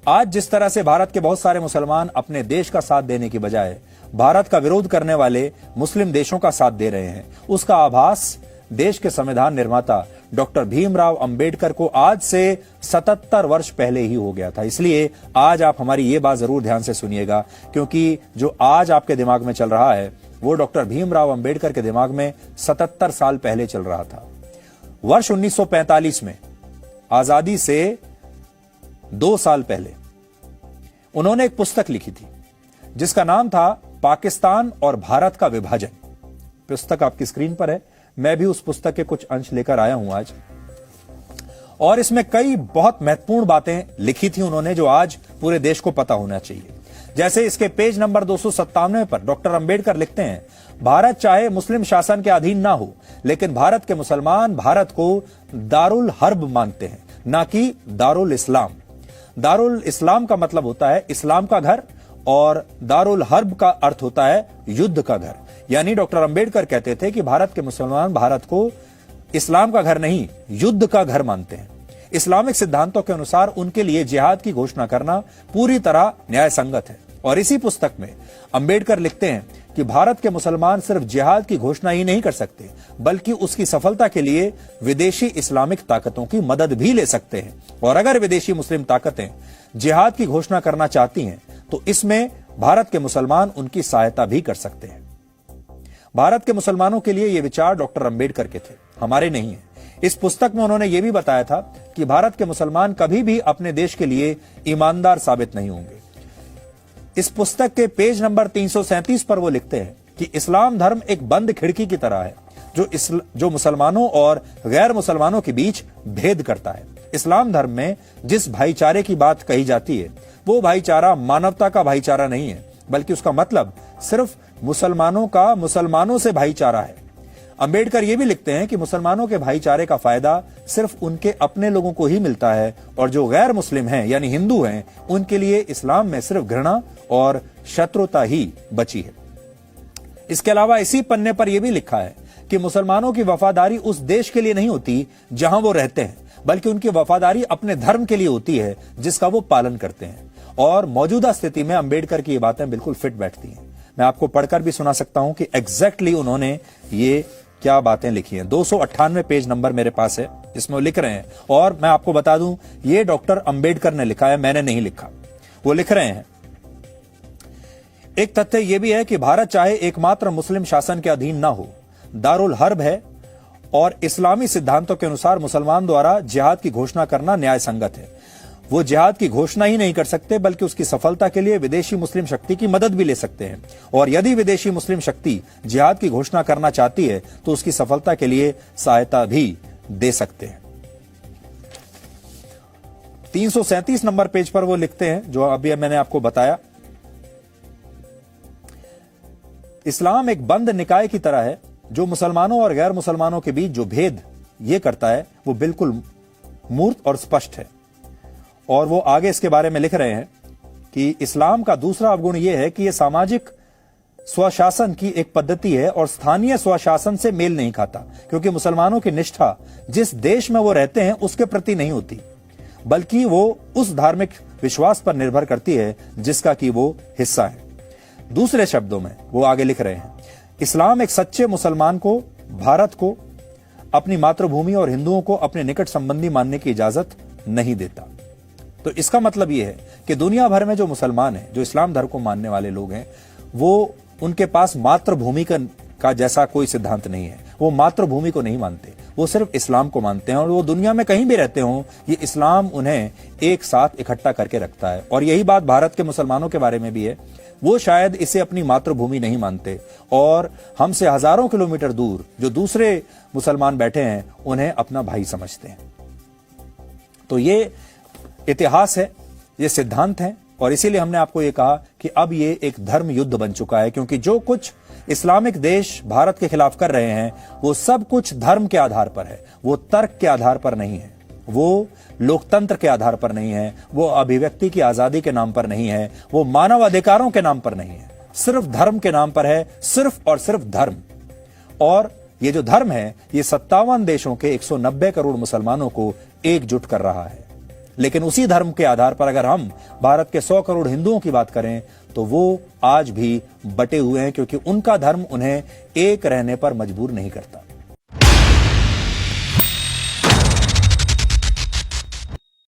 आज जिस तरह से भारत के बहुत सारे मुसलमान अपने देश का साथ देने की बजाय भारत का विरोध करने वाले मुस्लिम देशों का साथ दे रहे हैं, उसका आभास देश के संविधान निर्माता डॉक्टर भीमराव अंबेडकर को आज से 77 वर्ष पहले ही हो गया था। इसलिए आज आप हमारी ये बात जरूर ध्यान से सुनिएगा, क्योंकि जो आज आपके दिमाग में चल रहा है वो डॉक्टर भीमराव अंबेडकर के दिमाग में 77 साल पहले चल रहा था। वर्ष 1945 में, आजादी से 2 साल पहले, उन्होंने एक पुस्तक लिखी थी जिसका नाम था पाकिस्तान और भारत का विभाजन। पुस्तक आपकी स्क्रीन पर है। मैं भी उस पुस्तक के कुछ अंश लेकर आया हूं आज, और इसमें कई बहुत महत्वपूर्ण बातें लिखी थी उन्होंने जो आज पूरे देश को पता होना चाहिए। जैसे इसके पेज नंबर 297 पर डॉक्टर अंबेडकर लिखते हैं, भारत चाहे मुस्लिम शासन के अधीन ना हो, लेकिन भारत के मुसलमान भारत को दारुल हर्ब मानते हैं, ना कि दारुल इस्लाम। दारुल इस्लाम का मतलब होता है इस्लाम का घर, और दारुल हर्ब का अर्थ होता है युद्ध का घर। यानी डॉक्टर अंबेडकर कहते थे कि भारत के मुसलमान भारत को इस्लाम का घर नहीं, युद्ध का घर मानते हैं। इस्लामिक सिद्धांतों के अनुसार उनके लिए जिहाद की घोषणा करना पूरी तरह न्याय संगत है। और इसी पुस्तक में अंबेडकर लिखते हैं कि भारत के मुसलमान सिर्फ जिहाद की घोषणा ही नहीं कर सकते, बल्कि उसकी सफलता के लिए विदेशी इस्लामिक ताकतों की मदद भी ले सकते हैं। और अगर विदेशी मुस्लिम ताकतें जिहाद की घोषणा करना चाहती हैं तो इसमें भारत के मुसलमान उनकी सहायता भी कर सकते हैं। भारत के मुसलमानों के लिए ये विचार डॉक्टर अंबेडकर के थे, हमारे नहीं है। इस पुस्तक में उन्होंने ये भी बताया था कि भारत के मुसलमान कभी भी अपने देश के लिए ईमानदार साबित नहीं होंगे। इस पुस्तक के पेज नंबर 337 पर वो लिखते हैं कि इस्लाम धर्म एक बंद खिड़की की तरह है जो मुसलमानों और गैर मुसलमानों के बीच भेद करता है। इस्लाम धर्म में जिस भाईचारे की बात कही जाती है वो भाईचारा मानवता का भाईचारा नहीं है, बल्कि उसका मतलब सिर्फ मुसलमानों का मुसलमानों से भाईचारा है। अंबेडकर ये भी लिखते हैं कि मुसलमानों के भाईचारे का फायदा सिर्फ उनके अपने लोगों को ही मिलता है, और जो गैर मुस्लिम हैं यानी हिंदू हैं उनके लिए इस्लाम में सिर्फ घृणा और शत्रुता ही बची है। इसके अलावा इसी पन्ने पर यह भी लिखा है कि मुसलमानों की वफादारी उस देश के लिए नहीं होती जहां वो रहते हैं, बल्कि उनकी वफादारी अपने धर्म के लिए होती है जिसका वो पालन करते हैं। और मौजूदा स्थिति में अंबेडकर की ये बातें बिल्कुल फिट बैठती हैं। मैं आपको पढ़कर भी सुना सकता हूं कि एग्जैक्टली उन्होंने ये क्या बातें लिखी हैं। 298 पेज नंबर मेरे पास है, इसमें वो लिख रहे हैं। और मैं आपको बता दूं, ये डॉक्टर अंबेडकर ने लिखा है, मैंने नहीं लिखा। वो लिख रहे हैं, एक तथ्य यह भी है कि भारत चाहे एकमात्र मुस्लिम शासन के अधीन ना हो, दारुल हर्ब है, और इस्लामी सिद्धांतों के अनुसार मुसलमान द्वारा जिहाद की घोषणा करना न्याय संगत है। वो जिहाद की घोषणा ही नहीं कर सकते, बल्कि उसकी सफलता के लिए विदेशी मुस्लिम शक्ति की मदद भी ले सकते हैं। और यदि विदेशी मुस्लिम शक्ति जिहाद की घोषणा करना चाहती है तो उसकी सफलता के लिए सहायता भी दे सकते हैं। 337 नंबर पेज पर वो लिखते हैं जो अभी मैंने आपको बताया, इस्लाम एक बंद निकाय की तरह है जो मुसलमानों और गैर मुसलमानों के बीच जो भेद ये करता है वो बिल्कुल मूर्त और स्पष्ट है। और वो आगे इसके बारे में लिख रहे हैं कि इस्लाम का दूसरा अवगुण यह है कि यह सामाजिक स्वशासन की एक पद्धति है और स्थानीय स्वशासन से मेल नहीं खाता, क्योंकि मुसलमानों की निष्ठा जिस देश में वो रहते हैं उसके प्रति नहीं होती, बल्कि वो उस धार्मिक विश्वास पर निर्भर करती है जिसका कि वो हिस्सा है। दूसरे शब्दों में वो आगे लिख रहे हैं, इस्लाम एक सच्चे मुसलमान को भारत को अपनी मातृभूमि और हिंदुओं को अपने निकट संबंधी मानने की इजाजत नहीं देता। तो इसका मतलब यह है कि दुनिया भर में जो मुसलमान हैं, जो इस्लाम धर्म को मानने वाले लोग हैं, वो उनके पास मातृभूमि का जैसा कोई सिद्धांत नहीं है। वो मातृभूमि को नहीं मानते, वो सिर्फ इस्लाम को मानते हैं। और वो दुनिया में कहीं भी रहते हों, ये इस्लाम उन्हें एक साथ इकट्ठा करके रखता है। और यही बात भारत के मुसलमानों के बारे में भी है। वो शायद इसे अपनी मातृभूमि नहीं मानते और हमसे हजारों किलोमीटर दूर जो दूसरे मुसलमान बैठे हैं उन्हें अपना भाई समझते हैं। तो ये इतिहास है, ये सिद्धांत है, और इसीलिए हमने आपको ये कहा कि अब ये एक धर्म युद्ध बन चुका है, क्योंकि जो कुछ इस्लामिक देश भारत के खिलाफ कर रहे हैं वो सब कुछ धर्म के आधार पर है, वो तर्क के आधार पर नहीं है, वो लोकतंत्र के आधार पर नहीं है, वो अभिव्यक्ति की आजादी के नाम पर नहीं है, वो मानव अधिकारों के नाम पर नहीं है, सिर्फ धर्म के नाम पर है, सिर्फ और सिर्फ धर्म। और ये जो धर्म है ये 57 देशों के 190 करोड़ मुसलमानों को एकजुट कर रहा है। लेकिन उसी धर्म के आधार पर अगर हम भारत के 100 करोड़ हिंदुओं की बात करें तो वो आज भी बटे हुए हैं, क्योंकि उनका धर्म उन्हें एक रहने पर मजबूर नहीं करता।